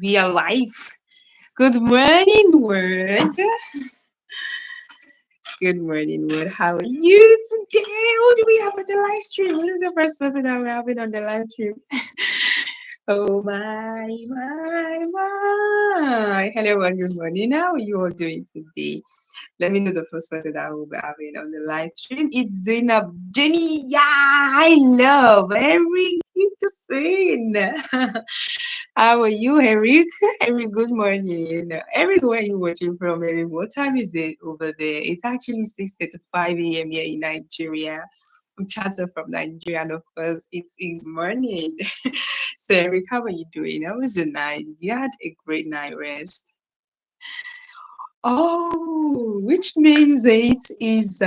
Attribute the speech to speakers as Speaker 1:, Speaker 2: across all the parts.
Speaker 1: We are live. Good morning, world. Good morning, world. How are you today? Who do we have on the live stream? Who is the first person that we're having on the live stream? Oh my. Hello, everyone. Good morning. How are you all doing today? Let me know the first person that will be having on the live stream. It's Zainab Jenny. Yeah, I love every scene. How are you, Eric? Eric, good morning. Eric, where are you watching from, Eric? What time is it over there? It's actually 6:35 a.m. here in Nigeria. I'm chatting from Nigeria, and of course, it is morning. So, Eric, how are you doing? How was your night? You had a great night rest. Oh, which means it is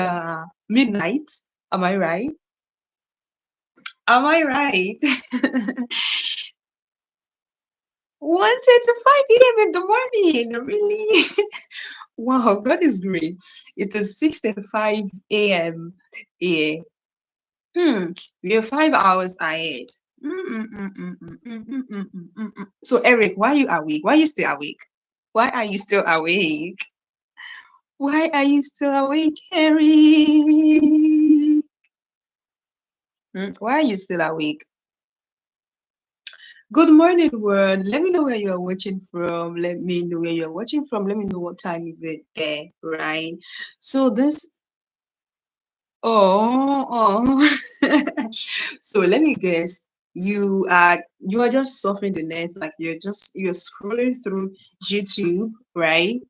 Speaker 1: midnight. Am I right? Am I right? 1:35 a.m. in the morning. Really? Wow, God is great. It is 6:35 a.m. here. Hmm, we are 5 hours ahead. So, Eric, why are you awake? Why are you still awake? Why are you still awake? Why are you still awake, Eric? Why are you still awake? Good morning, world. Let me know where you're watching from. Let me know where you're watching from. Let me know what time is it there, right? So this oh. So let me guess. You are just surfing the net, like you're scrolling through YouTube, right?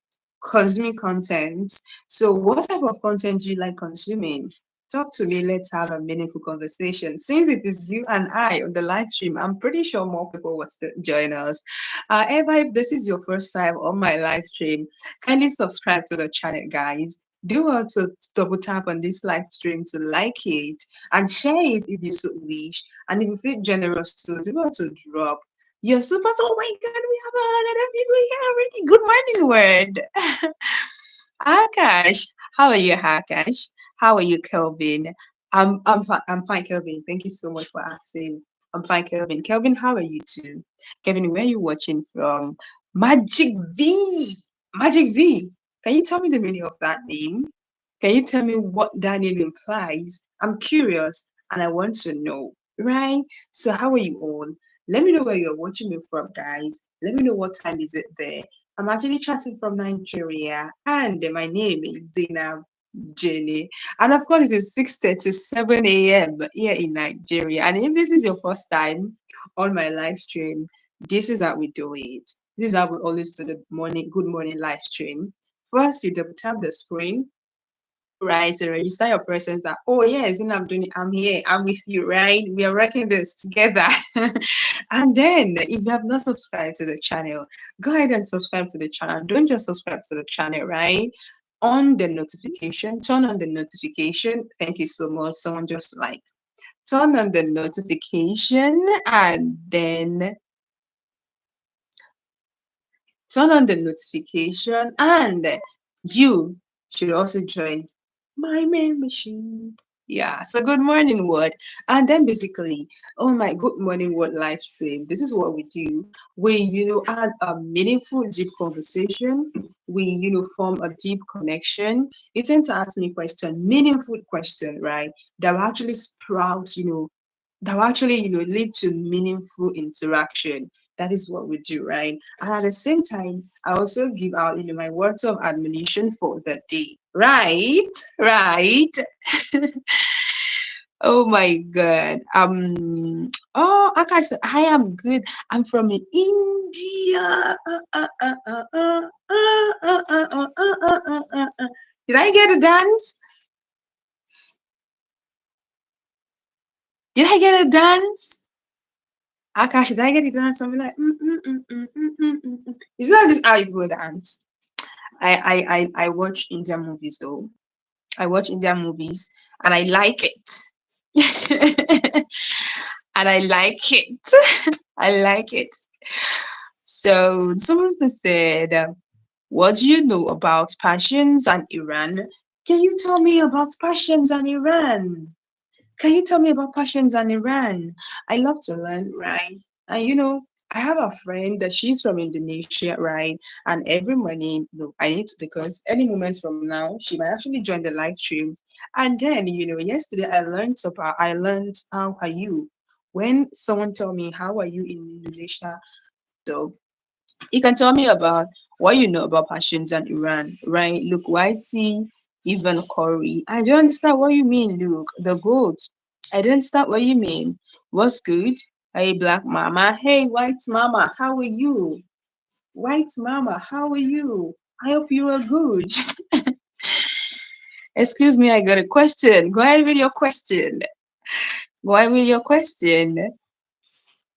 Speaker 1: Consuming content. So what type of content do you like consuming? Talk to me. Let's have a meaningful conversation. Since it is you and I on the live stream, I'm pretty sure more people will still join us. However, if this is your first time on my live stream, kindly subscribe to the channel, guys. Do also double tap on this live stream to like it and share it if you so wish. And if you feel generous too, do also drop your super. Oh my God, we have another people here already. Good morning, word. Akash, how are you, Akash? How are you, Kelvin? I'm fine, Kelvin. Thank you so much for asking. I'm fine, Kelvin. Kelvin, how are you too? Kevin, where are you watching from? Magic V. Magic V. Can you tell me the meaning of that name? Can you tell me what that name implies? I'm curious and I want to know. Right? So how are you all? Let me know where you're watching me from, guys. Let me know what time is it there. I'm actually chatting from Nigeria, and my name is Zainab Jenny. And of course, it is 6:37 a.m. here in Nigeria. And if this is your first time on my live stream, this is how we do it. This is how we always do the good morning live stream. First, you double tap the screen, right, to register your presence that, oh yes, I'm doing it, I'm here, I'm with you, right? We are working this together. And then if you have not subscribed to the channel, go ahead and subscribe to the channel. Don't just subscribe to the channel, right? On the notification, turn on the notification. Thank you so much. Someone just like turn on the notification, and then turn on the notification, and you should also join my membership. Yeah, so good morning, word. And then basically, oh my good morning, word live stream. This is what we do. We, add a meaningful, deep conversation. We, form a deep connection. You tend to ask me question, meaningful question, right? That will actually sprout, that will actually, lead to meaningful interaction. That is what we do, right? And at the same time, I also give out, my words of admonition for the day. Right? Right. Oh my God. Oh, Akash, I am good. I'm from India. Did I get a dance? Did I get a dance? Akash, did I get a dance? Something like Is that this how you go dance? I watch Indian movies though. I watch Indian movies and I like it. And I like it. I like it. So someone said, what do you know about passions and Iran? Can you tell me about passions and Iran? Can you tell me about passions and Iran? I love to learn, right? And I have a friend that she's from Indonesia, right? And every morning, no, I need to, because any moment from now, she might actually join the live stream. And then, yesterday I learned how are you. When someone told me how are you in Indonesia, so you can tell me about what you know about Passions and Iran, right? Look, Whitey, even Corey. I don't understand what you mean, Luke. The goat. I don't understand what you mean. What's good? Hey, black mama. Hey, white mama. How are you? White mama, how are you? I hope you are good. Excuse me, I got a question. Go ahead with your question. Go ahead with your question.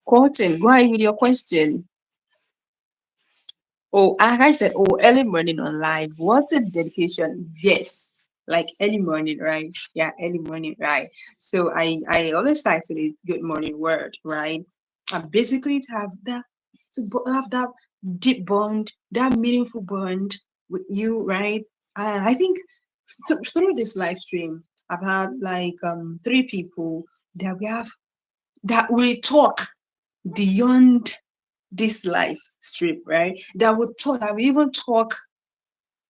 Speaker 1: Quoting, go ahead with your question. Oh, like I said, oh, early morning on live. What's a dedication? Yes, like early morning, right? Yeah, early morning, right? So I always start with it good morning word, right? And basically to have that have that deep bond, that meaningful bond with you, right? I think through this live stream, I've had like three people that we have that we talk beyond this live stream, right? That we even talk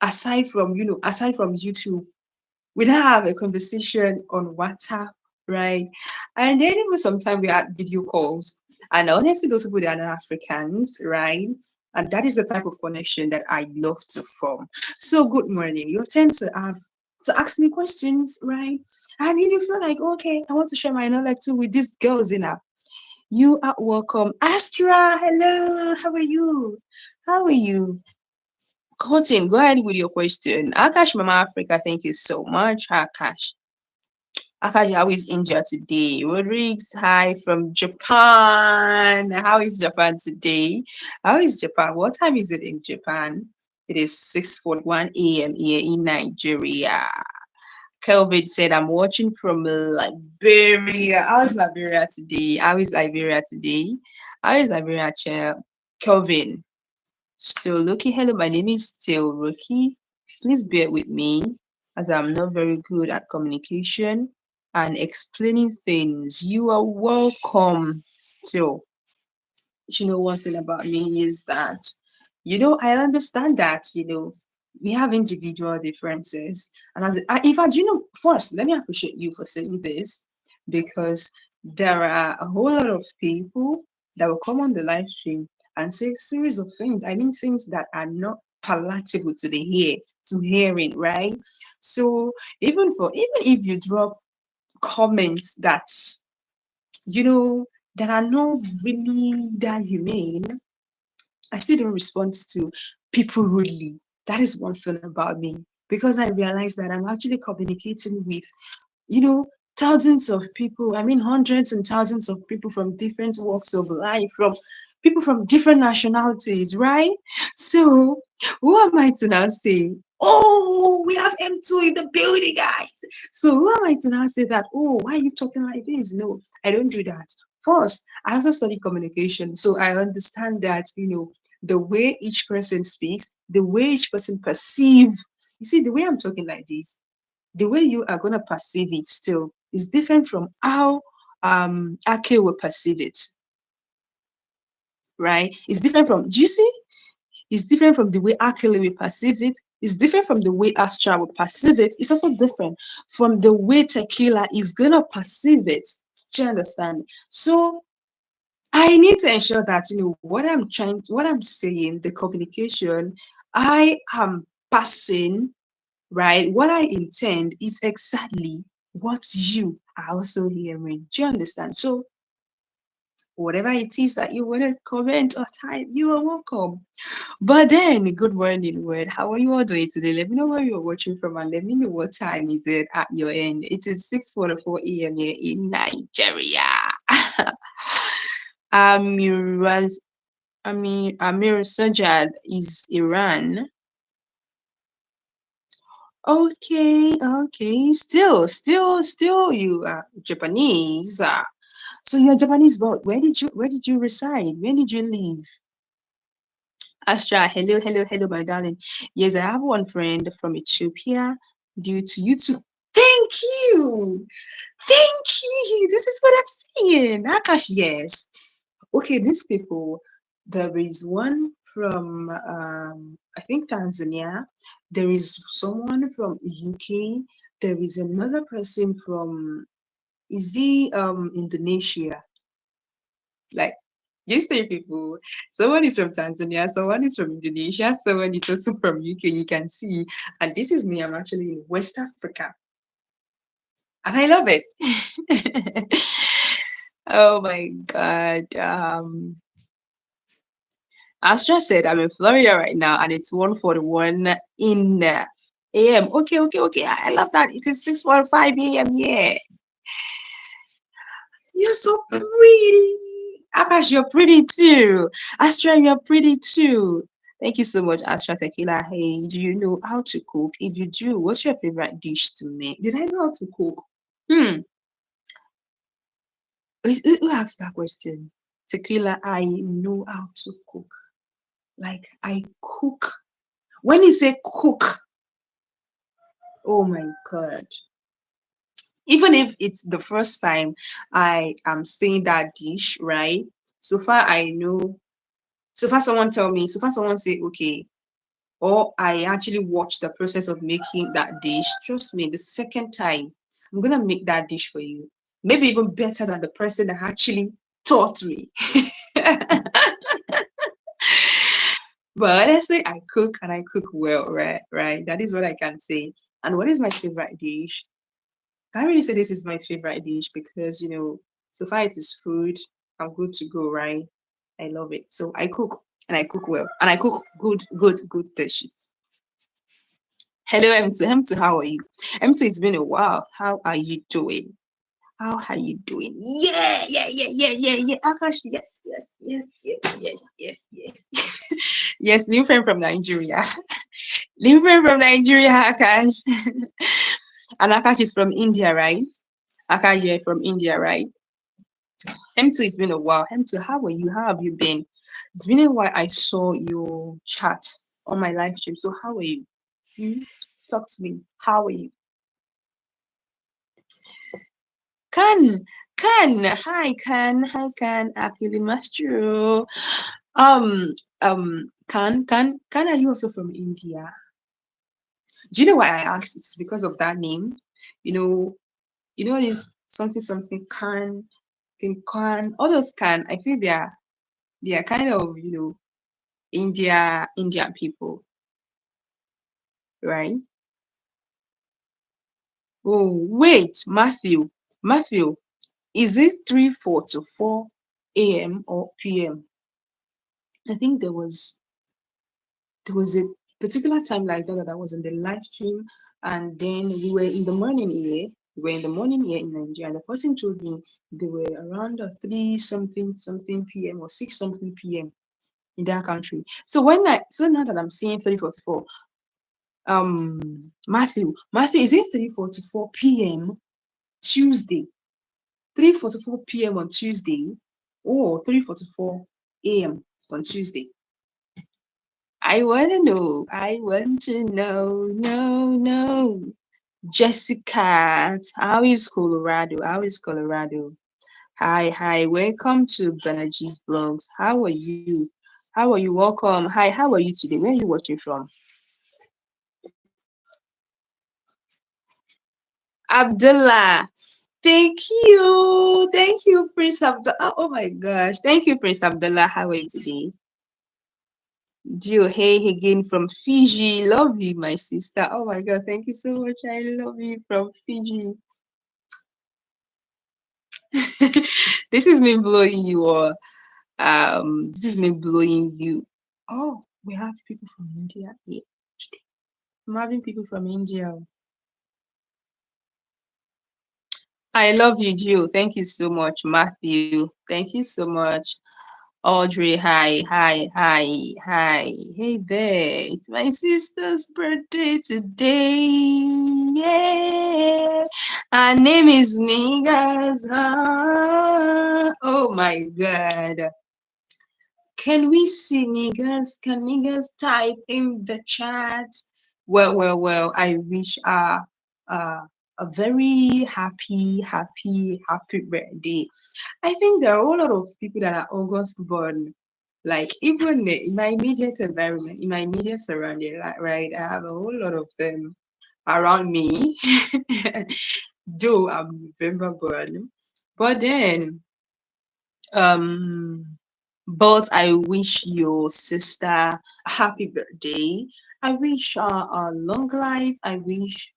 Speaker 1: aside from YouTube. We don't have a conversation on WhatsApp, right? And then even sometimes we had video calls. And honestly, those people that are not Africans, right? And that is the type of connection that I love to form. So good morning. You tend to ask me questions, right? And if you feel like, okay, I want to share my knowledge too with these girls in you are welcome. Astra, hello. How are you? How are you? Cotton, go ahead with your question. Akash Mama Africa, thank you so much. Akash. Akash, how is India today? Rodriguez, hi from Japan. How is Japan today? How is Japan? What time is it in Japan? It is 6:41 a.m. here in Nigeria. Kelvin said, I'm watching from Liberia. How is Liberia today? How is Liberia today? How is Liberia, Kelvin? Still Rookie. Hello, my name is Still Rookie. Please bear with me as I'm not very good at communication and explaining things. You are welcome still. One thing about me is that, I understand that, we have individual differences. And in fact, first, let me appreciate you for saying this because there are a whole lot of people that will come on the live stream and say a series of things. I mean, things that are not palatable to the to hearing, right? So even if you drop comments you know, that are not really that humane, I still don't respond to people rudely. That is one thing about me because I realize that I'm actually communicating with, you know, thousands of people. I mean, hundreds and thousands of people from different walks of life, from people from different nationalities, right? So, who am I to now say, oh, we have M2 in the building, guys? So, who am I to now say that, oh, why are you talking like this? No, I don't do that. First, I also study communication, so I understand that, the way each person speaks, the way each person perceive. You see, the way I'm talking like this, the way you are going to perceive it still is different from how Ake will perceive it, right? It's different from, do you see? It's different from the way Akele will perceive it. It's different from the way Astra will perceive it. It's also different from the way Tequila is going to perceive it. Do you understand? So I need to ensure that, what I'm saying, the communication I am passing, right? What I intend is exactly what you are also hearing. Do you understand? So, whatever it is that you want to comment or type, you are welcome. But then, good morning, word. How are you all doing today? Let me know where you're watching from and let me know what time is it at your end. It is 6:44 a.m. here in Nigeria. Amiraz, Amir Sajad is Iran. Okay, okay. Still, you are Japanese. So you're Japanese, but where did you reside? Where did you live? Astra, hello, my darling. Yes, I have one friend from Ethiopia due to YouTube. Thank you. Thank you. This is what I'm saying. Akash, yes. Okay, these people. There is one from I think Tanzania. There is someone from UK. There is another person from, is he Indonesia? Like these three people. Someone is from Tanzania, someone is from Indonesia, someone is also from UK. You can see, and this is me. I'm actually in West Africa, and I love it. Oh my god. Astra said I'm in Florida right now and it's 1:41 in AM. Okay, okay, okay. I love that. It is 6:45 AM. Yeah. You're so pretty. Akash, you're pretty too. Astra, you're pretty too. Thank you so much, Astra Tequila. Hey, do you know how to cook? If you do, what's your favorite dish to make? Did I know how to cook? Hmm. Who asked that question? Tequila, I know how to cook. Like, I cook. When you say cook, oh my God. Even if it's the first time I am saying that dish, right? So far I know, so far someone tell me, so far someone say, okay, or I actually watch the process of making that dish. Trust me, the second time, I'm gonna make that dish for you. Maybe even better than the person that actually taught me. But honestly, I cook and I cook well, right? Right. That is what I can say. And what is my favorite dish? Can't really say this is my favorite dish because so far it is food. I'm good to go, right? I love it. So I cook and I cook well and I cook good dishes. Hello, M2. M2, how are you? M2, it's been a while. How are you doing? How are you doing? Yeah, yeah, yeah, yeah, yeah, yeah. Akash, yes, yes, yes, yes, yes, yes, yes. Yes, new friend from Nigeria. New friend from Nigeria, Akash. And Akash is from India, right? Akash, you're from India, right? M2, it's been a while. M2, how are you? How have you been? It's been a while I saw your chat on my live stream. So how are you? Hmm? Talk to me. How are you? Can, hi, Akili Master. Um, can, are you also from India? Do you know why I asked? It's because of that name. You know, this something can, all those can. I feel they are kind of Indian people, right? Oh wait, Matthew, is it 3:44 a.m. or p.m.? I think there was a particular time like that I was in the live stream, and then we were in the morning here. We were in the morning here in Nigeria, and the person told me they were around 3 something p.m. or 6 something p.m. in that country. So now that I'm seeing 3:44, Matthew, is it 3:44 p.m. Tuesday? 3:44 p.m. on Tuesday, or 3:44 a.m. on Tuesday? I want to know. I want to know. No, no. Jessica, how is Colorado? How is Colorado? Hi, hi. Welcome to Banerjee's Vlogs. How are you? How are you? Welcome. Hi, how are you today? Where are you watching from? Abdullah. Thank you. Thank you, Prince Abdullah. Oh my gosh. Thank you, Prince Abdullah. How are you today? Dio, hey again from Fiji. Love you, my sister. Oh my god, thank you so much. I love you from Fiji. This is me blowing you, or this is me blowing you. Oh, we have people from India here. I'm having people from India. I love you, Gio. Thank you so much, Matthew. Thank you so much. Audrey, hi, hi, hi, hi. Hey there, it's my sister's birthday today. Yeah. Her name is Niggas. Oh my god. Can we see niggas? Can niggas type in the chat? Well, I wish a very happy birthday. I think there are a whole lot of people that are August born. Like even in my immediate environment, in my immediate surrounding, right, I have a whole lot of them around me. Though I'm November born, but then um but I wish your sister a happy birthday. I wish her a long life. I wish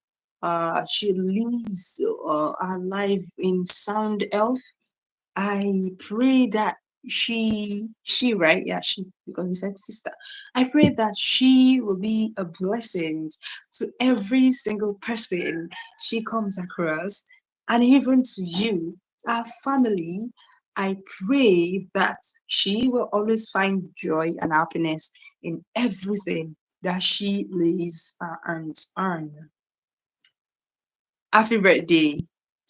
Speaker 1: she lives her life in sound health. I pray that she right, yeah, she, because he said sister. I pray that she will be a blessing to every single person she comes across, and even to you, our family. I pray that she will always find joy and happiness in everything that she lays her hands on. Happy birthday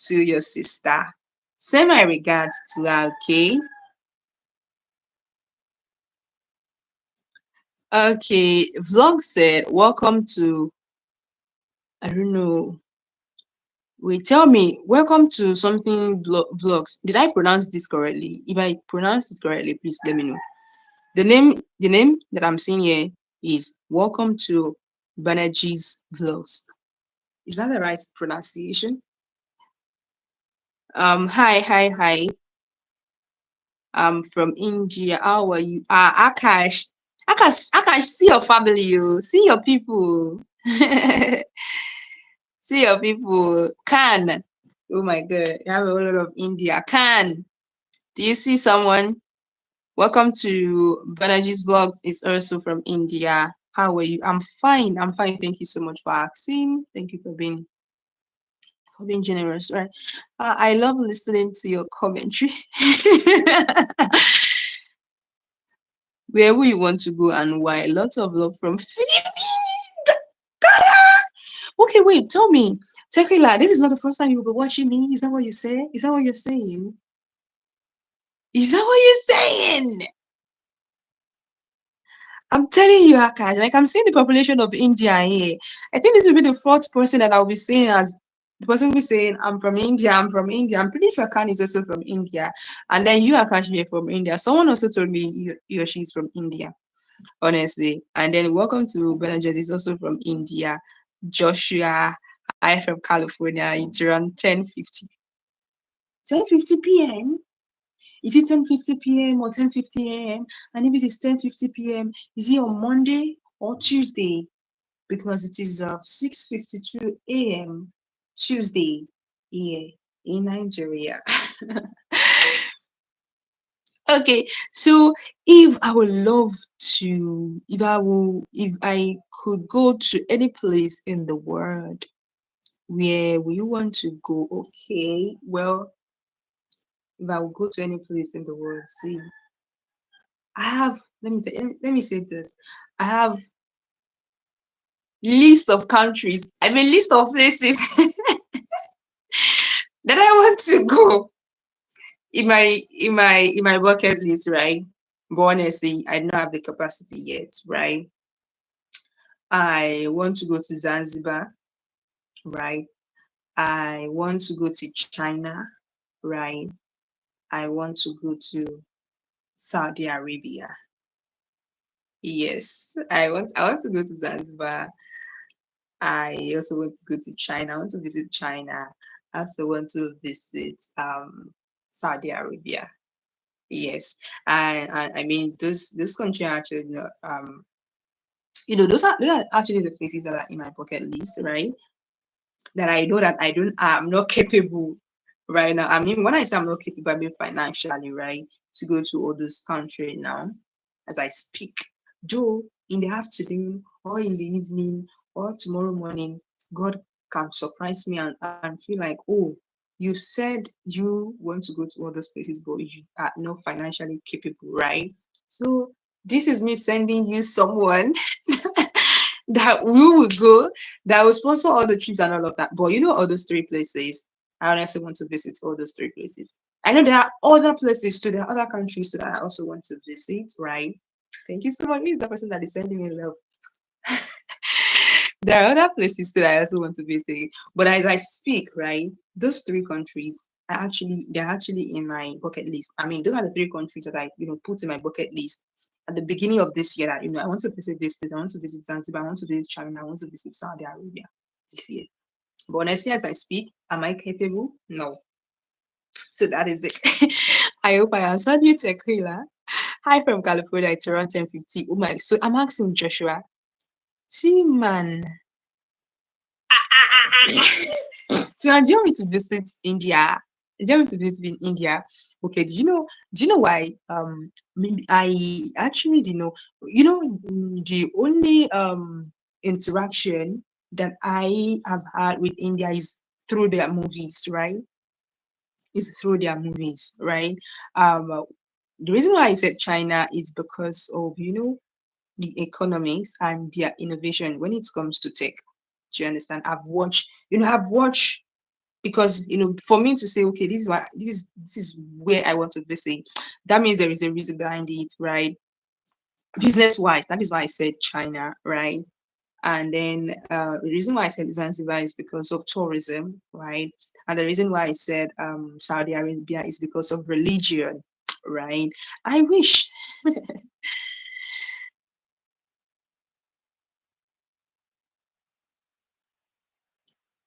Speaker 1: to your sister. Send my regards to her, okay? Okay, vlog said, welcome to, I don't know. Wait, tell me, welcome to something vlogs. Did I pronounce this correctly? If I pronounce it correctly, please let me know. The name that I'm seeing here is welcome to Banerjee's vlogs. Is that the right pronunciation? Hi. I'm from India. How are you? Akash. Akash, see your family, you see your people. See your people. Can. Oh my god, you have a whole lot of India. Can. Do you see someone? Welcome to Banerjee's vlogs. It's also from India. How are you? I'm fine. I'm fine. Thank you so much for asking. Thank you for being generous. Right. I love listening to your commentary. Where will you want to go and why? Lots of love from Philippines. Okay, wait, tell me. Tequila, this is not the first time you'll be watching me. Is that what you say? Is that what you're saying? Is that what you're saying? I'm telling you, Akash, like I'm seeing the population of India here. I think this will be the fourth person that I'll be saying as the person will be saying, I'm from India, I'm from India. I'm pretty sure Khan is also from India. And then you, Akash, you're from India. Someone also told me he or she's from India, honestly. And then welcome to Benajet is also from India. Joshua, I from California. It's around 10:50. 10:50 p.m. Is it 10:50 p.m. or 10:50 a.m.? And if it is 10:50 p.m., is it on Monday or Tuesday? Because it is 6:52 a.m. Tuesday here in Nigeria. Okay, so if I could go to any place in the world, where will you want to go? Okay, well, if I would go to any place in the world, see, I have, let me say this. I have list of countries, I mean list of places that I want to go in my bucket list, right? But honestly, I don't have the capacity yet, right? I want to go to Zanzibar, right? I want to go to China, right? I want to go to Saudi Arabia. Yes, I want to go to Zanzibar. I also want to go to China. I want to visit China. I also want to visit Saudi Arabia. Yes, and I mean those countries are actually those are actually the places that are in my bucket list, right? That I know that I'm not capable right now. I mean, when I say I'm not capable, I mean financially, right, to go to all those countries now as I speak. Though in the afternoon or in the evening or tomorrow morning, God can surprise me and feel like, oh, you said you want to go to all those places, but you are not financially capable, right? So this is me sending you someone that we will go, that will sponsor all the trips and all of that. But you know all those three places, I honestly want to visit all those three places. I know there are other places too, there are other countries too that I also want to visit, right? Thank you so much. Who is the person that is sending me love? There are other places too that I also want to visit. But as I speak, right, those three countries they're actually in my bucket list. I mean, those are the three countries that I put in my bucket list at the beginning of this year that I want to visit this place, I want to visit Zanzibar, I want to visit China, I want to visit Saudi Arabia this year. But honestly, as I speak, am I capable? No. So that is it. I hope I answered you, Tequila. Hi from California, it's around 10:50. Oh my, so I'm asking Joshua, T-Man, so do you want me to visit India? Do you want me to visit in India? Okay, do you know why? Maybe I actually didn't know. The only interaction that I have had with India is through their movies, right? Is through their movies, right? The reason why I said China is because of the economics and their innovation when it comes to tech. Do you understand? I've watched because for me to say okay, this is where I want to visit, that means there is a reason behind it, right? Business wise, that is why I said China, right? And then the reason why I said Zanzibar is because of tourism, right? And the reason why I said Saudi Arabia is because of religion, right? I wish.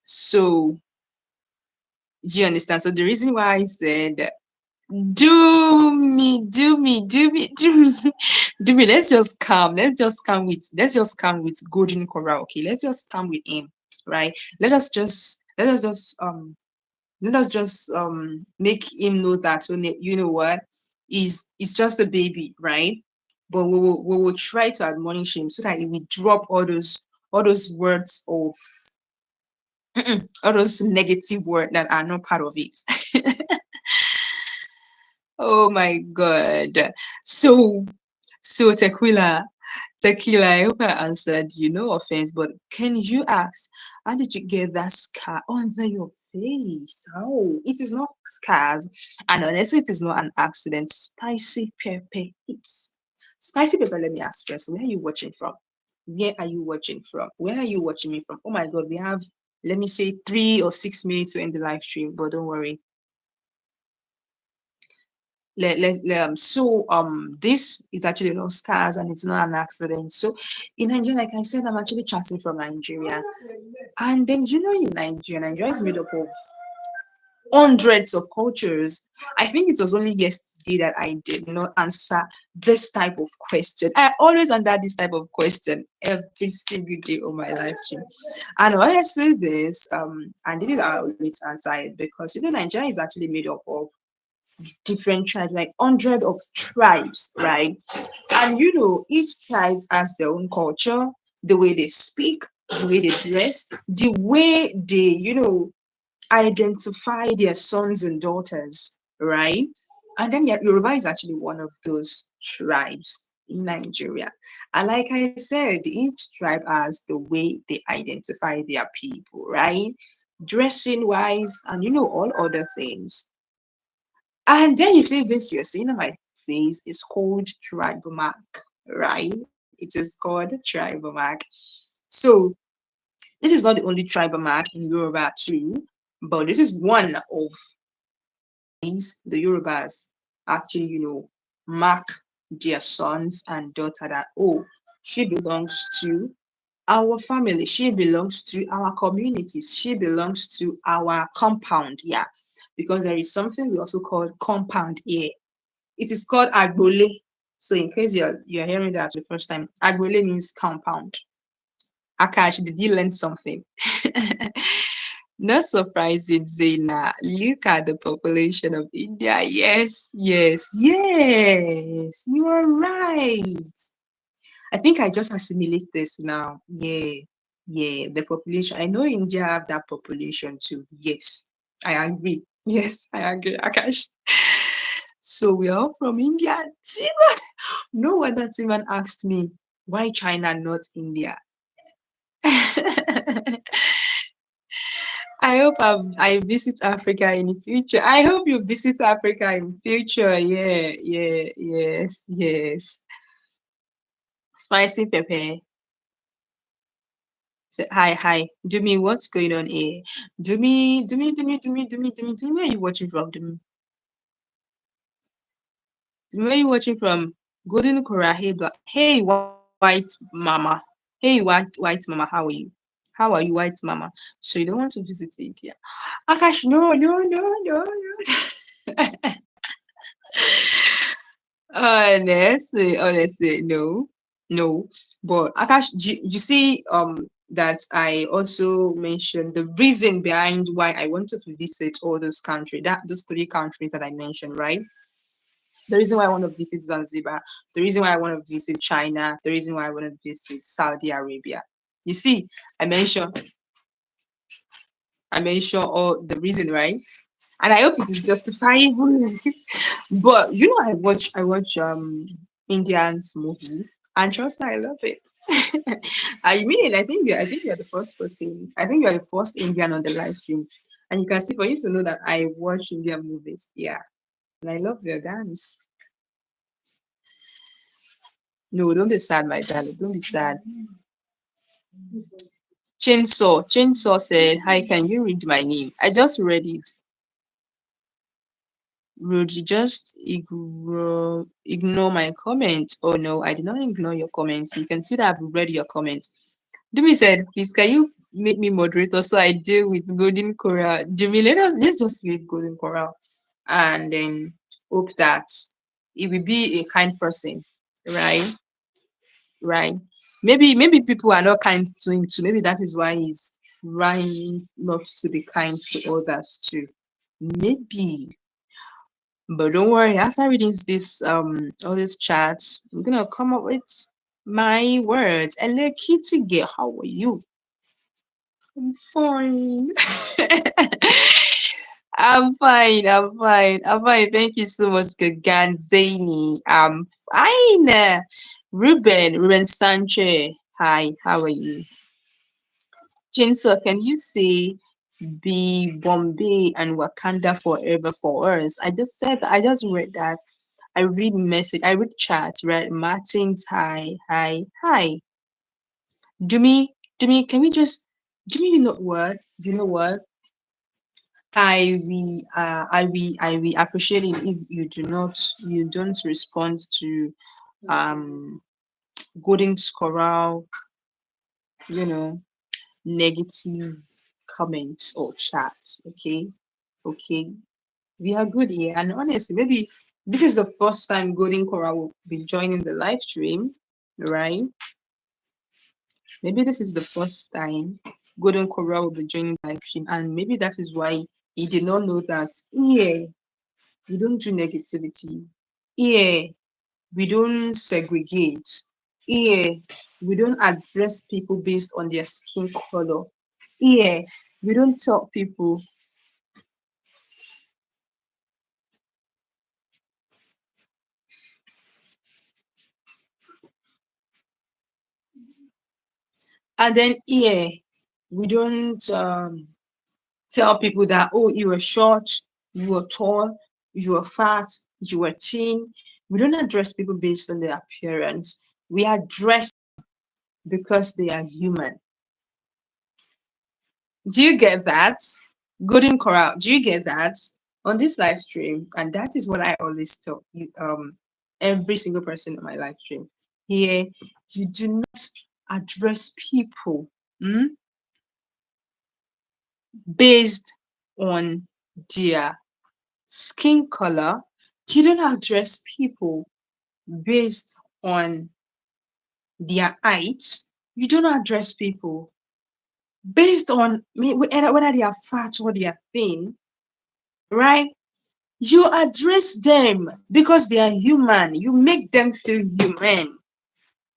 Speaker 1: So do you understand? So the reason why I said do me, do me. Let's just come with golden coral. Okay, let's just come with him, right? Let us just make him know that, so you know what, is just a baby, right? But we will try to admonish him so that he will drop all those words of all those negative words that are not part of it. Oh my god. So Tequila, I hope I answered you. No offense, but can you ask, how did you get that scar under your face? Oh, it is not scars. And honestly, it is not an accident. Spicy pepper hips. Spicy pepper, let me ask first, where are you watching from? Where are you watching from? Where are you watching me from? Oh my god, we have, let me say, 3 or 6 minutes to end the live stream, but don't worry. This is actually not scars and it's not an accident. So in Nigeria, like I said, I'm actually chatting from Nigeria. And then in Nigeria is made up of hundreds of cultures. I think it was only yesterday that I did not answer this type of question. I always answer this type of question every single day of my life stream. And why I say this, and this is how I always answer it, because Nigeria is actually made up of different tribes, like hundred of tribes, right? And each tribe has their own culture, the way they speak, the way they dress, the way they, identify their sons and daughters, right? And then Yoruba is actually one of those tribes in Nigeria. And like I said, each tribe has the way they identify their people, right? Dressing wise, and all other things. And then you see this you're seeing on my face is called tribal mark, right? It is called tribal mark. So this is not the only tribal mark in Yoruba too, but this is one of these the Yorubas actually, mark their sons and daughter that, oh, she belongs to our family, she belongs to our communities, she belongs to our compound, yeah. Because there is something we also call compound here. It is called Agbole. So in case you're hearing that for the first time, Agbole means compound. Akash, did you learn something? Not surprising, Zaina. Look at the population of India. Yes, yes, yes. You are right. I think I just assimilate this now. Yeah, yeah. The population. I know India have that population too. Yes, I agree. Yes, I agree, Akash. So we are all from India. Timan, no wonder Timan asked me why China, not India. I visit Africa in the future. I hope you visit Africa in future. Yeah, yeah, yes, yes. Spicy pepper. So, hi, hi. Do me, what's going on here? Do me. Where are you watching from? Do me, where are you watching from? Golden Cora, hey black, hey white mama, hey white mama, how are you? How are you, white mama? So you don't want to visit India? Akash, no, no, no, no, no. Honestly, no, no. But Akash, you see, that I also mentioned the reason behind why I wanted to visit all those countries, that those three countries that I mentioned, right? The reason why I want to visit Zanzibar, the reason why I want to visit China, the reason why I want to visit Saudi Arabia. You see, I mentioned I mentioned all the reason, right? And I hope it is justifiable. But you know, I watch Indians movie, and trust me, I love it. I mean, I think you're the first person. I think you're the first Indian on the live stream, and you can see, for you to know that I watch Indian movies. Yeah, and I love their dance. No, don't be sad, my darling. Don't be sad. Chainsaw said, "Hi, can you read my name? I just read it. Rude, you just ignore my comments. Oh no, I did not ignore your comments. You can see that I've read your comments." Dumi said, "Please, can you make me moderator so I deal with Golden Coral?" Jimmy, let's just leave Golden Coral and then hope that he will be a kind person, right? Right? Maybe people are not kind to him too. Maybe that is why he's trying not to be kind to others too. Maybe. But don't worry, after reading this all these chats, I'm gonna come up with my words. Hello Kitty girl, how are you? I'm fine. I'm fine. Thank you so much, Gagan Zaini. I'm fine. Ruben Sanchez. Hi, how are you? Chainsaw, can you say be Bombay and Wakanda forever for us? I just said I just read that. I read message, I read chat, right? Martins, hi, hi, hi. Do me, can we just do me, you know what? Do you know what? I will appreciate it if you don't respond to um Golden Coral, you know, negative comments or chat. Okay. Okay. We are good here. And honestly, maybe this is the first time Golden Coral will be joining the live stream, right? Maybe this is the first time Golden Coral will be joining the live stream, and maybe that is why he did not know that here we don't do negativity. Here we don't segregate. Here we don't address people based on their skin color. Here we don't tell people. And then here we don't tell people that, oh, you were short, you were tall, you were fat, you were thin. We don't address people based on their appearance. We address because they are human. Do you get that? Golden Coral, do you get that? On this live stream? And that is what I always tell you, every single person on my live stream. Here, you do not address people, based on their skin color. You don't address people based on their height. You don't address people based on whether they are fat or they are thin, right? You address them because they are human. You make them feel human.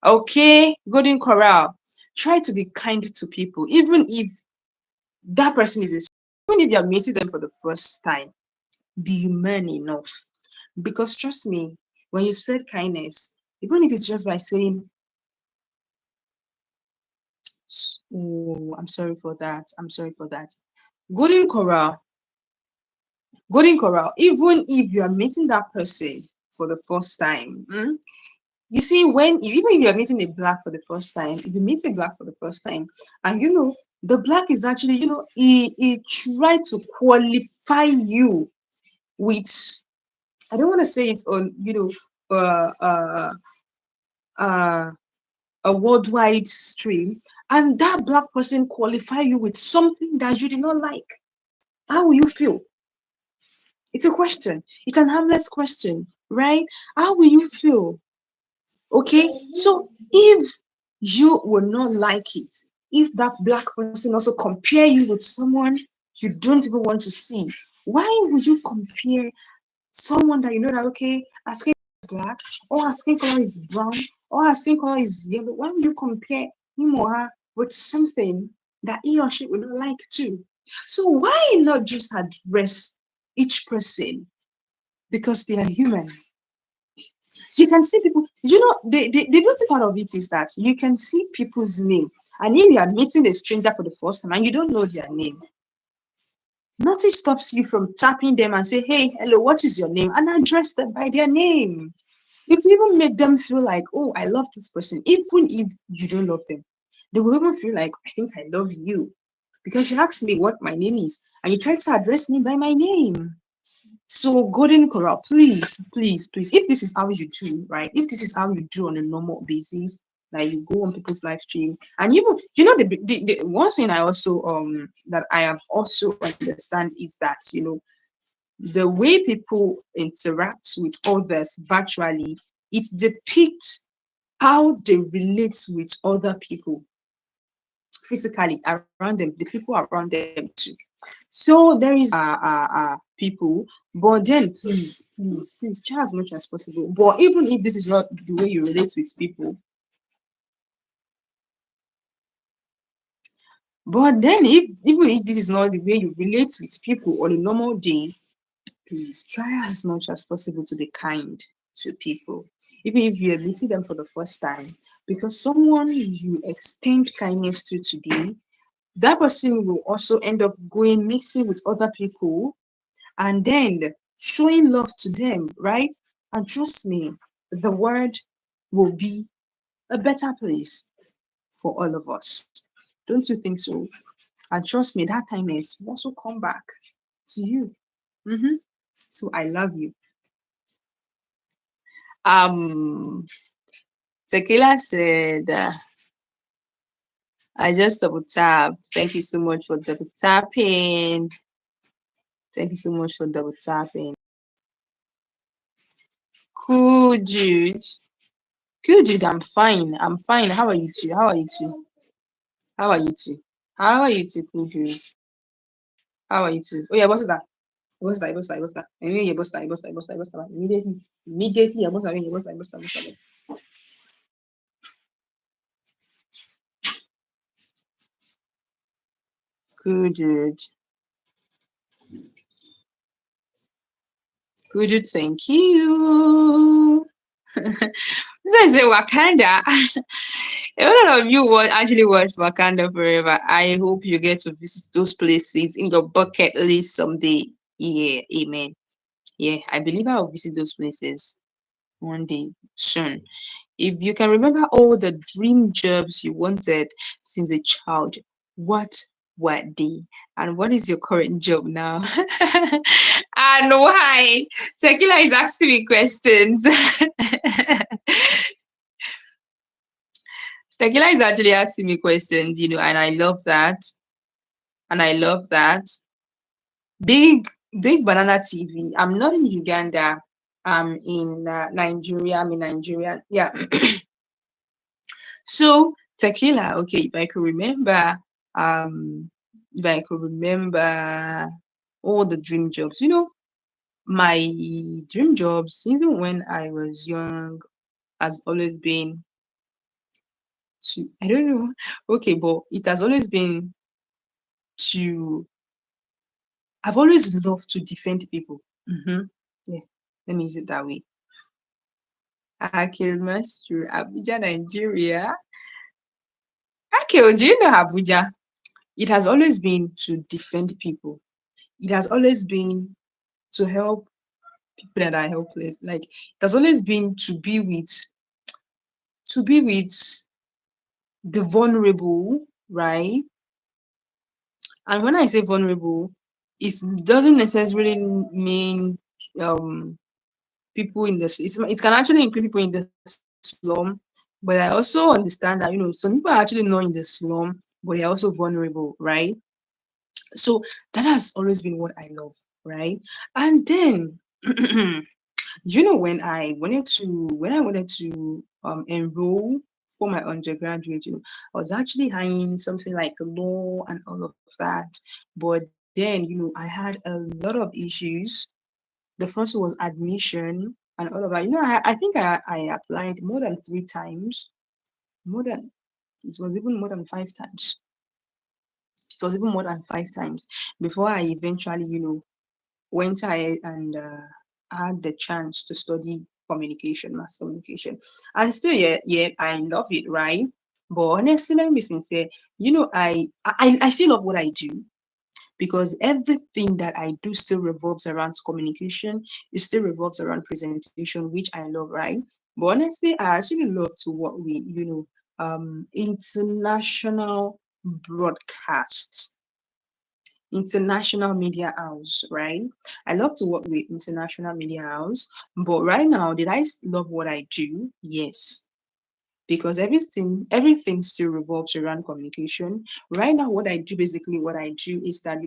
Speaker 1: Okay, Golden Corral. Try to be kind to people, even if that person is even if you're meeting them for the first time. Be human enough. Because trust me, when you spread kindness, even if it's just by saying, oh, I'm sorry for that. I'm sorry for that. Golden Corral, Golden Corral, even if you are meeting that person for the first time, you see, even if you're meeting a black for the first time, if you meet a black for the first time, and the black is actually, he tried to qualify you with, I don't want to say it on, uh, uh, uh, a worldwide stream, and that black person qualify you with something that you did not like, how will you feel? It's a question. It's an harmless question, right? How will you feel? Okay, so if you will not like it, if that black person also compare you with someone you don't even want to see, why would you compare someone that you know that okay, our skin is black, or our skin color is brown, or our skin color is yellow? Why would you compare him or her with something that he or she would not like too? So why not just address each person because they are human? You can see people, the beauty part of it is that you can see people's name. And if you are meeting a stranger for the first time and you don't know their name, nothing stops you from tapping them and say, hey, hello, what is your name? And address them by their name. It will even make them feel like, oh, I love this person. Even if you don't love them, they will even feel like, I think I love you. Because you asked me what my name is and you try to address me by my name. So, Golden Corral, please, please, please, if this is how you do, right? If this is how you do on a normal basis, like you go on people's live stream, and the one thing I also that I have also understand is that the way people interact with others virtually, it depicts how they relate with other people physically around them, the people around them too. So there is people, but then please try as much as possible. But even if this is not the way you relate with people, but then if even if this is not the way you relate with people on a normal day, please try as much as possible to be kind to people, even if you're meeting them for the first time, because someone you extend kindness to today, that person will also end up going mixing with other people and then showing love to them, right? And trust me, the world will be a better place for all of us. Don't you think so? And trust me, that kindness will also come back to you. Mm-hmm. So I love you. Um, Tequila said, I just double tapped. Thank you so much for double tapping. Thank you so much for double tapping. Cool, Jude. Cool, Jude. I'm fine. I'm fine. How are you too? How are you too? How are you too? How are you too, cool, Jude? How are you too? Oh yeah, what's that? What's that? I mean, yeah, what's that? Immediately, yeah, what's that? Cool, Jude. Cool, Jude. Thank you. This is Wakanda. A lot of you actually watch Wakanda Forever. I hope you get to visit those places in your bucket list someday. Yeah, amen. Yeah, I believe I'll visit those places one day soon. If you can remember all the dream jobs you wanted since a child, what were they? And what is your current job now? And why? Tequila is asking me questions. Tequila is actually asking me questions, and I love that. And I love that. Big, big banana TV. I'm not in Uganda. I'm in Nigeria. I'm in Nigeria. Yeah. So tequila, okay, if I could remember all the dream jobs, my dream jobs, even when I was young, has always been to, I don't know, okay, but it has always been to, I've always loved to defend people. Yeah, let me use it that way. Akil Master, Abuja, Nigeria. Akil, do you know Abuja? It has always been to defend people. It has always been to help people that are helpless. Like it has always been to be with the vulnerable, right? And when I say vulnerable, it doesn't necessarily mean um people in this. It can actually include people in the slum, but I also understand that some people are actually not in the slum, but they're also vulnerable, right? So that has always been what I love, right? And then when I wanted to enroll for my undergraduate, I was actually eyeing something like law and all of that. But then, I had a lot of issues. The first was admission and all of that. I think I applied more than 3 times, more than it was even more than 5 times. It was even more than 5 times before I eventually, went ahead and had the chance to study communication, mass communication. And still, yet I love it, right? But honestly, let me be sincere. I still love what I do because everything that I do still revolves around communication. It still revolves around presentation, which I love, right? But honestly, I actually love to work with, international broadcasts, international media house, right? I love to work with international media house, but right now, did love what I do? Yes, because everything still revolves around communication. Right now, what I do is that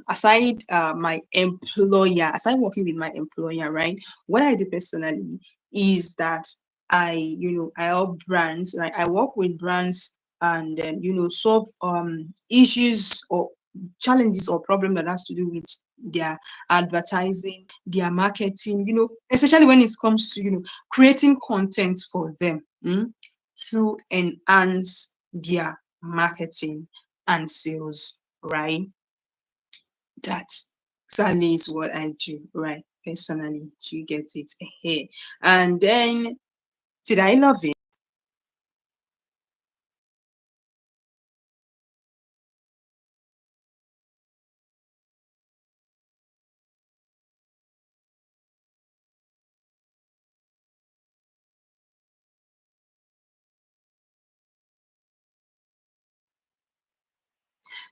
Speaker 1: aside my employer, aside working with my employer, right? What I do personally is that I help brands, like I work with brands and then solve issues or challenges or problem that has to do with their advertising, their marketing, especially when it comes to creating content for them, to enhance their marketing and sales, right? That exactly is what I do, right? Personally, to get it here. And then, did I love it?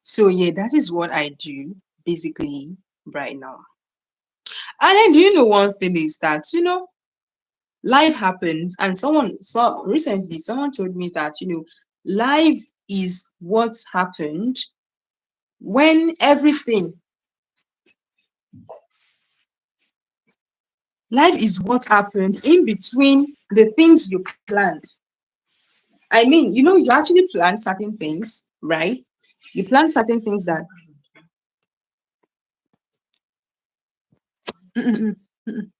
Speaker 1: So, yeah, that is what I do basically right now. And then, do you know one thing is that, life happens, and recently, someone told me that, life is what's happened when life is what happened in between the things you planned. I mean, you actually plan certain things, right? You plan certain things that, mm, mm, mm, mm.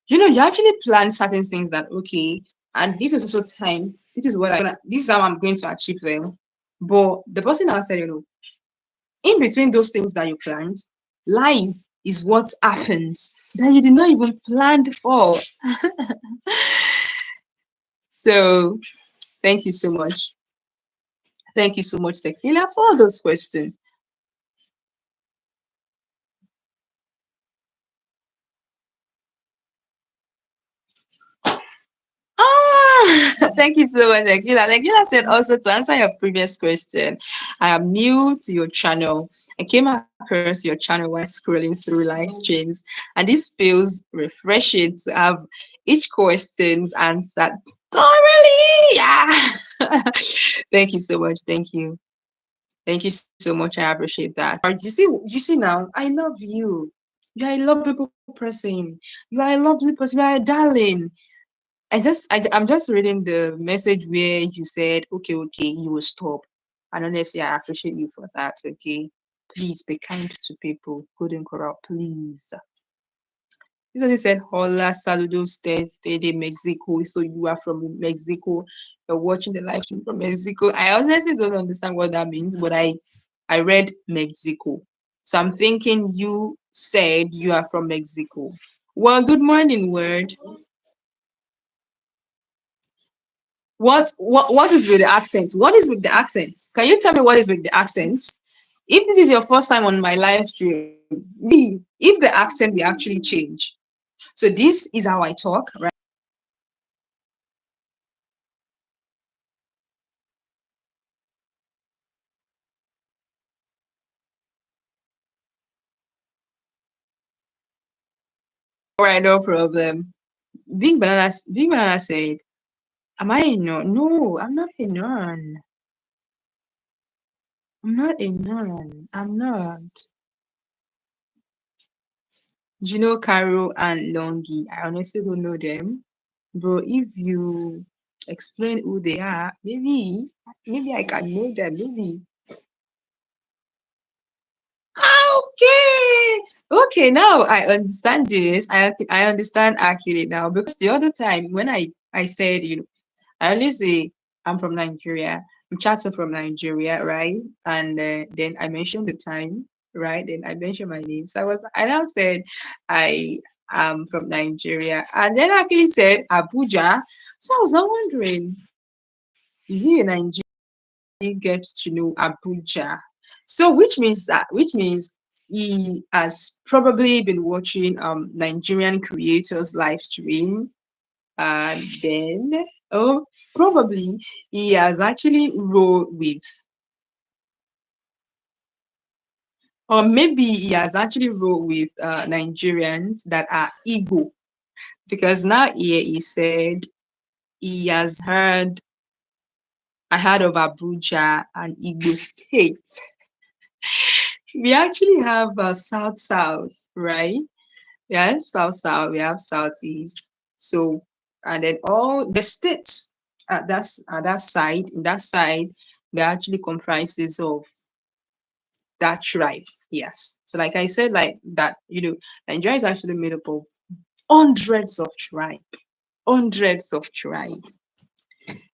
Speaker 1: You actually plan certain things that, okay, and this is also time. This is how I'm going to achieve them. But the person now said, in between those things that you planned, life is what happens that you did not even plan for. So, thank you so much. Thank you so much, Tequila, for those questions. Ah, thank you so much, Agila. Agila said also to answer your previous question, I am new to your channel. I came across your channel while scrolling through live streams, and this feels refreshing to have each questions answered thoroughly. Yeah. Thank you so much. Thank you. Thank you so much. I appreciate that. You see now, I love you. You are a lovable person. You are a lovely person. You are a darling. I'm just reading the message where you said, okay, you will stop. And honestly, I appreciate you for that. Okay. Please be kind to people. Good and corrupt, please. This one said, Hola, saludos desde Mexico. So you are from Mexico. You're watching the live stream from Mexico. I honestly don't understand what that means, but I read Mexico. So I'm thinking you said you are from Mexico. Well, good morning, word. What is with the accent? What is with the accent? Can you tell me what is with the accent? If this is your first time on my live stream, if the accent will actually change. So this is how I talk, right? All right, no problem. Big Banana said, "Am I a nun? No, I'm not a nun. I'm not a nun. I'm not." Do you know Caro and Longi? I honestly don't know them, but if you explain who they are, maybe I can know them. Maybe. Okay. Okay, now I understand this. I understand actually now, because the other time when I said, I always say I'm from Nigeria. I'm chatting from Nigeria, right? And then I mentioned the time, right? Then I mentioned my name. So I now said I am from Nigeria, and then I actually said Abuja. So I was now wondering, is he a Nigerian? Gets to know Abuja. So which means he has probably been watching Nigerian creators live stream, and then, oh, probably he has actually rolled with, or maybe he has actually rolled with Nigerians that are Igbo, because now here he said he has heard of Abuja and Igbo State. We actually have South South, right? We have South South, we have Southeast. So, and then all the states at that side, in that side, they actually comprises of that tribe. Yes. So, like I said, like that, Nigeria is actually made up of hundreds of tribe, hundreds of tribe.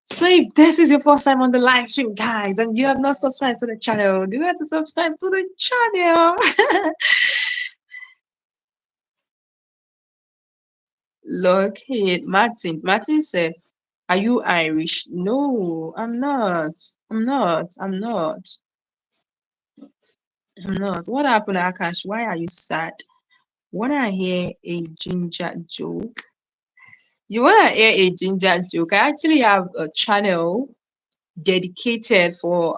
Speaker 1: So if this is your first time on the live stream, guys, and you have not subscribed to the channel, do you have to subscribe to the channel? Look here, Martin. Martin said, "Are you Irish?" No, I'm not. I'm not. I'm not. I'm not. What happened, Akash? Why are you sad? Wanna hear a ginger joke? You wanna hear a ginger joke? I actually have a channel dedicated for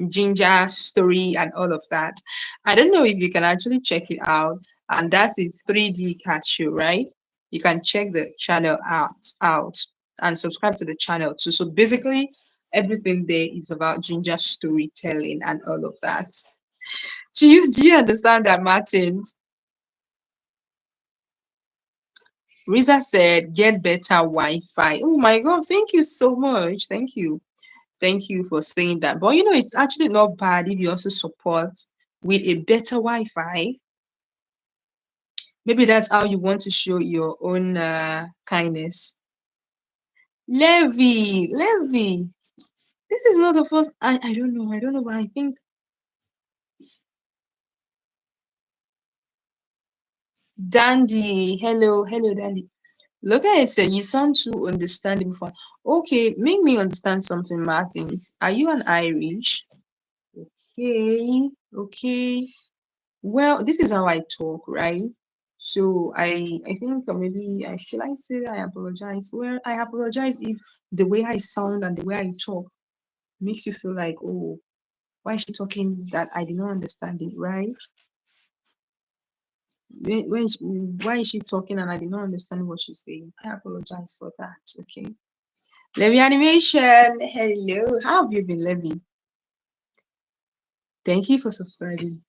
Speaker 1: ginger story and all of that. I don't know if you can actually check it out, and that is 3D Cat Show, right? You can check the channel out and subscribe to the channel too. So basically, everything there is about ginger storytelling and all of that. Do you understand that, Martin? Riza said, "Get better Wi-Fi." Oh my God! Thank you so much. Thank you. Thank you for saying that. But it's actually not bad if you also support with a better Wi-Fi. Maybe that's how you want to show your own kindness. Levy. This is not the first. I don't know. I don't know, but I think Dandy. Hello, Dandy. Look at it. Say you sound too understanding before. Okay, make me understand something, Martins. Are you an Irish? Okay. Well, this is how I talk, right? So I think maybe I should I say I apologize. Well, I apologize if the way I sound and the way I talk makes you feel like, oh, why is she talking that I did not understand it, right? Why is she talking and I did not understand what she's saying? I apologize for that. Okay. Levy Animation, hello. How have you been, Levy? Thank you for subscribing.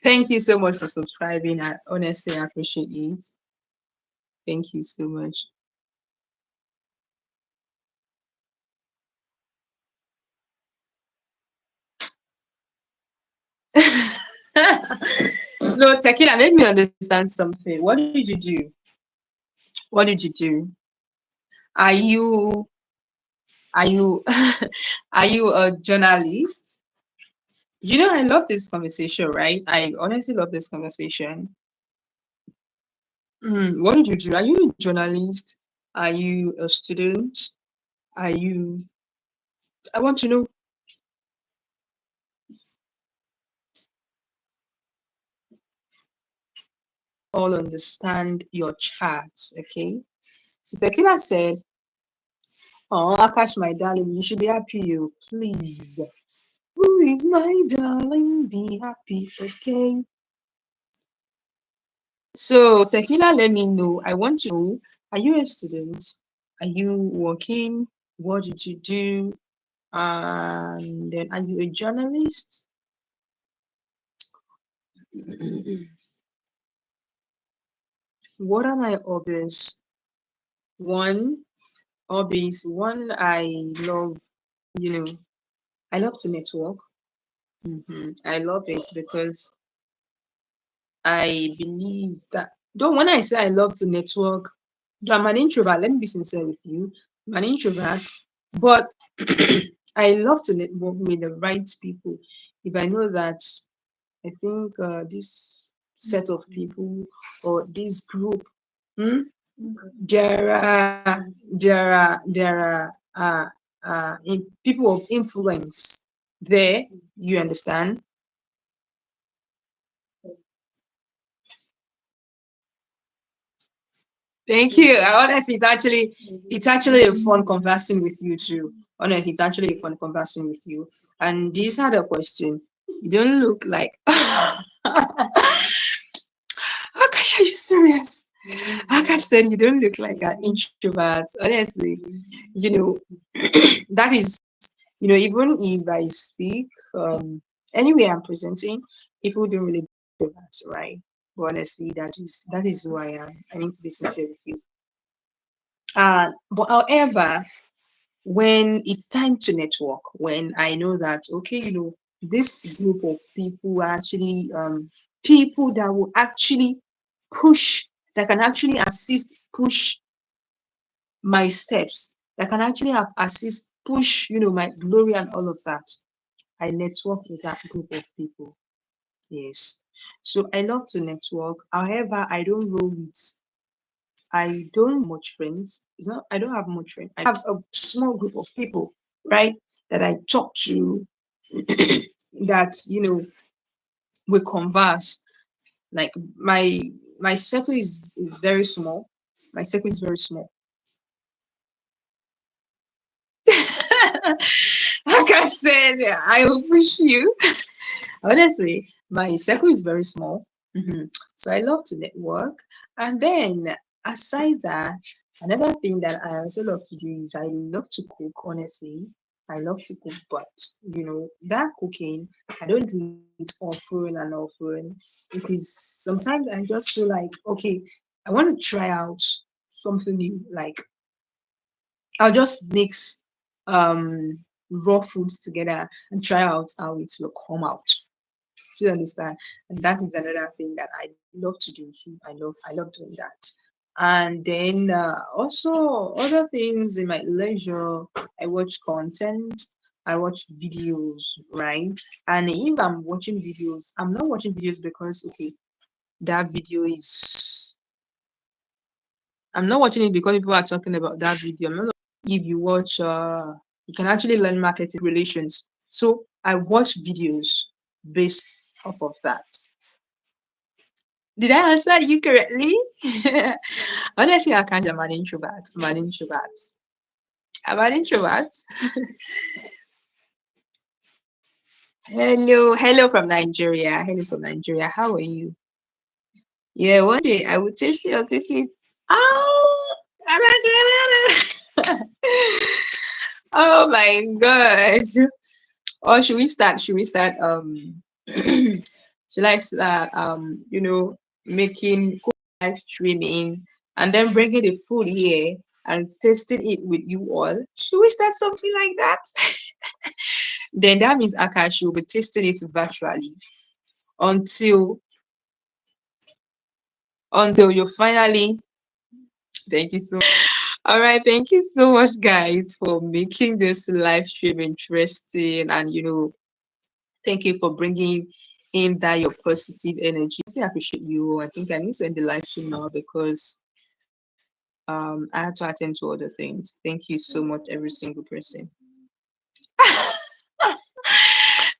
Speaker 1: Thank you so much for subscribing. I honestly appreciate it. Thank you so much. No, Tequila, let me understand something. What did you do? What did you do? Are you are you are you a journalist? I love this conversation, right? I honestly love this conversation. What did you do? Are you a journalist? Are you a student? Are you I want to know all understand your charts, okay? So Tequila said, "Oh, Akash, my darling, you should be happy, you please. Who is my darling? Be happy, okay? So, Tequila, let me know. I want to know, are you a student? Are you working? What did you do? And then, are you a journalist? What are my hobbies? One, hobbies. One, love, you know, I love to network. I love it because I believe that, though when I say I love to network, though I'm an introvert, let me be sincere with you. I'm an introvert, but I love to network with the right people. If I know that I think this set of people or this group, hmm, there are people of influence there. You understand? Thank you. Honestly, it's actually a fun conversing with you too. Honestly, it's actually a fun conversing with you. And this had a question. You don't look like. Akash, are you serious? Akash said you don't look like an introvert. Honestly, you know, that is, even if I speak anyway, I'm presenting, people don't really do that, right? But honestly, that is who I am. I need to be sincere with you. But however, when it's time to network, when I know that, okay, this group of people are actually people that will actually push, that can actually assist, push my steps, that can actually assist, push, my glory and all of that. I network with that group of people. Yes. So I love to network. However, I don't much friends. It's not I don't have much friends. I have a small group of people, right? That I talk to, that we converse. Like my circle is very small. My circle is very small. Like I said, I will push you. Honestly, my circle is very small. So I love to network. And then aside that, another thing that I also love to do is I love to cook, honestly. I love to cook, but that cooking, I don't do it often and often because sometimes I just feel like, okay, I want to try out something new. Like I'll just mix raw foods together and try out how it will come out. Do you understand? And that is another thing that I love to do too. I love doing that. And then also other things in my leisure, I watch content, I watch videos, right? And if I'm watching videos, I'm not watching videos because okay, that video is I'm not watching it because people are talking about that video. I'm not if you watch you can actually learn marketing relations. So I watch videos based off of that. Did I answer you correctly? Honestly, I can't. I'm an introvert. I'm an introvert. I'm an introvert. Hello from Nigeria. Hello from Nigeria. How are you? Yeah, one day I will taste your cookie. Oh, oh my god. Or should we start? Should we start? Should I start? Making live streaming and then bringing the food here and tasting it with you all. Should we start something like that? Then that means Akash will be tasting it virtually until you finally. Thank you so. All right, thank you so much, guys, for making this live stream interesting, and thank you for bringing in that your positive energy. I appreciate you. I think I need to end the live stream now because I had to attend to other things. Thank you so much, every single person. Oh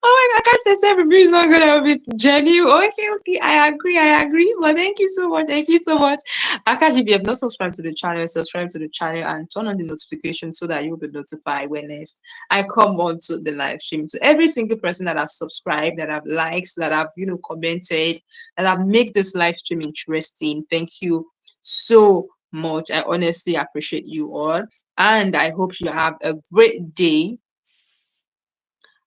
Speaker 1: my god, I can't SSF review is not gonna be genuine. Okay, okay, I agree. But thank you so much. Thank you so much. Akash, if you have not subscribed to the channel, subscribe to the channel and turn on the notification so that you'll be notified when next I come on to the live stream. To every single person that has subscribed, that have liked, that have commented, that have made this live stream interesting. Thank you so much. I honestly appreciate you all. And I hope you have a great day.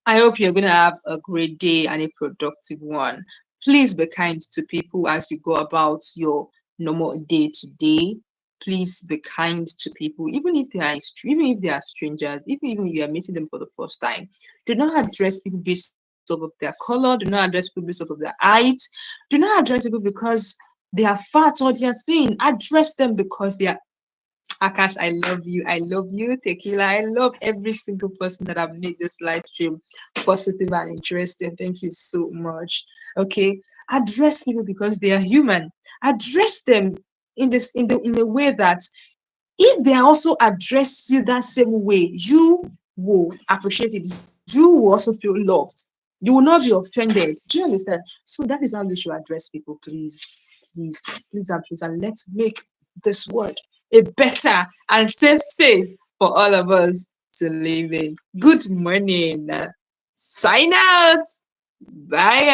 Speaker 1: I hope you're going to have a great day and a productive one. Please be kind to people as you go about your normal day to day. Please be kind to people, even if they are strangers, even if you are meeting them for the first time. Do not address people based off of their color. Do not address people based off of their height. Do not address people because they are fat or they are thin. Address them because they are. Akash, I love you. I love you. Tequila, I love every single person that have made this live stream positive and interesting. Thank you so much. Okay. Address people because they are human. Address them in a way that if they also address you that same way, you will appreciate it. You will also feel loved. You will not be offended. Do you understand? So that is how you should address people, please. Please, please, and let's make this world a better and safe space for all of us to live in. Good morning. Sign out. Bye.